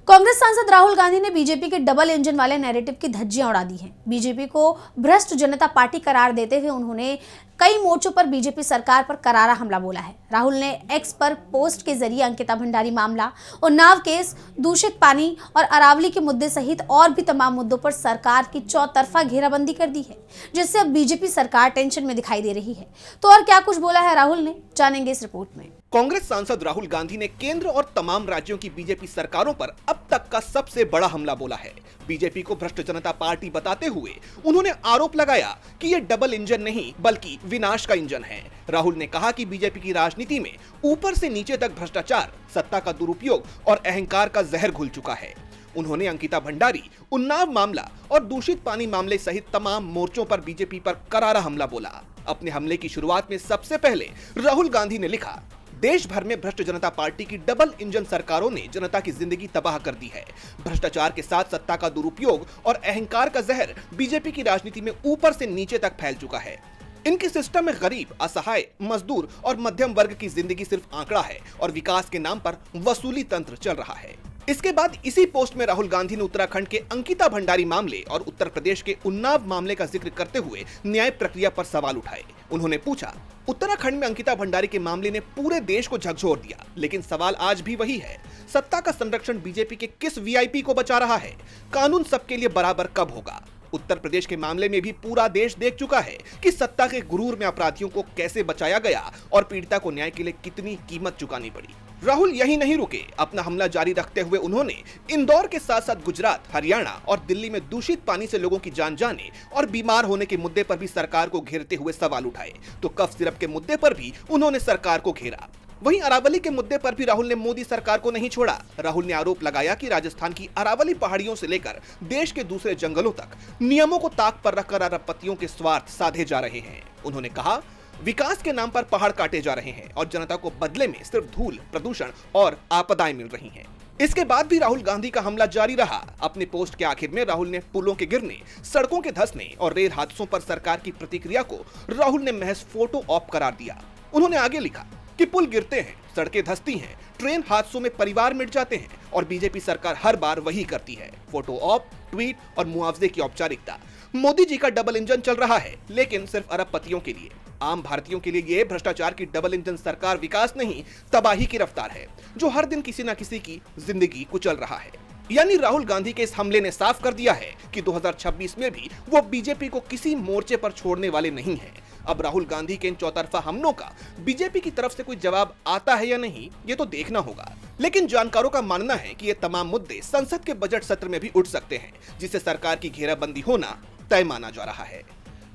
कांग्रेस सांसद राहुल गांधी ने बीजेपी के डबल इंजन वाले नैरेटिव की धज्जियां उड़ा दी हैं। बीजेपी को भ्रष्ट जनता पार्टी करार देते हुए उन्होंने कई मोर्चों पर बीजेपी सरकार पर करारा हमला बोला है। राहुल ने एक्स पर पोस्ट के जरिए अंकिता भंडारी मामला, उन्नाव केस, दूषित पानी और अरावली के मुद्दे सहित और भी तमाम मुद्दों पर सरकार की चौतरफा घेराबंदी कर दी है, जिससे अब बीजेपी सरकार टेंशन में दिखाई दे रही है। तो और क्या कुछ बोला है राहुल ने, जानेंगे इस रिपोर्ट में। कांग्रेस सांसद राहुल गांधी ने केंद्र और तमाम राज्यों की बीजेपी सरकारों पर अब तक का सबसे बड़ा हमला बोला है। बीजेपी को भ्रष्ट जनता पार्टी बताते हुए उन्होंने आरोप लगाया कि ये डबल इंजन नहीं बल्कि विनाश का इंजन है। राहुल ने कहा कि बीजेपी की राजनीति में ऊपर से नीचे तक भ्रष्टाचार, सत्ता का दुरुपयोग और अहंकार का जहर घुल चुका है। उन्होंने अंकिता भंडारी, उन्नाव मामला और दूषित पानी मामले सहित तमाम मोर्चों पर बीजेपी पर करारा हमला बोला। अपने हमले की शुरुआत में सबसे पहले राहुल गांधी ने लिखा, देश भर में भ्रष्ट जनता पार्टी की डबल इंजन सरकारों ने जनता की जिंदगी तबाह कर दी है। भ्रष्टाचार के साथ सत्ता का दुरुपयोग और अहंकार का जहर बीजेपी की राजनीति में ऊपर से नीचे तक फैल चुका है। इनके सिस्टम में गरीब, असहाय, मजदूर और मध्यम वर्ग की जिंदगी सिर्फ आंकड़ा है और विकास के नाम पर वसूली तंत्र चल रहा है। इसके बाद इसी पोस्ट में राहुल गांधी ने उत्तराखंड के अंकिता भंडारी मामले और उत्तर प्रदेश के उन्नाव मामले का जिक्र करते हुए न्याय प्रक्रिया पर सवाल उठाए। उन्होंने पूछा, उत्तराखंड में अंकिता भंडारी के मामले ने पूरे देश को झकझोर दिया, लेकिन सवाल आज भी वही है, सत्ता का संरक्षण बीजेपी के किस वीआईपी को बचा रहा है? कानून सबके लिए बराबर कब होगा? उत्तर प्रदेश के मामले में भी पूरा देश देख चुका है कि सत्ता के गुरूर में अपराधियों को कैसे बचाया गया और पीड़िता को न्याय के लिए कितनी कीमत चुकानी पड़ी। राहुल यही नहीं रुके, अपना हमला जारी रखते हुए उन्होंने इंदौर के साथ साथ गुजरात, हरियाणा और दिल्ली में दूषित पानी से लोगों की जान जाने और बीमार होने के मुद्दे पर भी सरकार को घेरते हुए सवाल उठाए। तो कफ सिरप के मुद्दे पर भी उन्होंने सरकार को घेरा। वहीं अरावली के मुद्दे पर भी राहुल ने मोदी सरकार को नहीं छोड़ा। राहुल ने आरोप लगाया कि राजस्थान की अरावली पहाड़ियों से लेकर देश के दूसरे जंगलों तक नियमों को ताक पर रखकर अरबपतियों के स्वार्थ साधे जा रहे हैं। उन्होंने कहा, विकास के नाम पर पहाड़ काटे जा रहे हैं और जनता को बदले में सिर्फ धूल, प्रदूषण और आपदाएं मिल रही हैं। इसके बाद भी राहुल गांधी का हमला जारी रहा। अपने पोस्ट के आखिर में राहुल ने पुलों के गिरने, सड़कों के धंसने और रेल हादसों पर सरकार की प्रतिक्रिया को राहुल ने महज फोटो ऑप करार दिया। उन्होंने आगे लिखा कि पुल गिरते हैं, सड़कें धंसती हैं, ट्रेन हादसों में परिवार मिट जाते हैं और बीजेपी सरकार हर बार वही करती है, फोटो ऑप, ट्वीट और मुआवजे की औपचारिकता। मोदी जी का डबल इंजन चल रहा है, लेकिन सिर्फ अरबपतियों के लिए। आम भारतीयों के लिए ये भ्रष्टाचार की डबल इंजन सरकार विकास नहीं, तबाही की रफ्तार है, जो हर दिन किसी न किसी की जिंदगी कुचल रहा है। यानी राहुल गांधी के इस हमले ने साफ कर दिया है कि 2026 में भी वो बीजेपी को किसी मोर्चे पर छोड़ने वाले नहीं हैं। अब राहुल गांधी के इन चौतरफा हमलों का बीजेपी की तरफ से कोई जवाब आता है या नहीं, ये तो देखना होगा। लेकिन जानकारों का मानना है कि ये तमाम मुद्दे संसद के बजट सत्र में भी उठ सकते हैं, जिससे सरकार की घेराबंदी होना तय माना जा रहा है।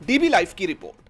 डीबी लाइव की रिपोर्ट।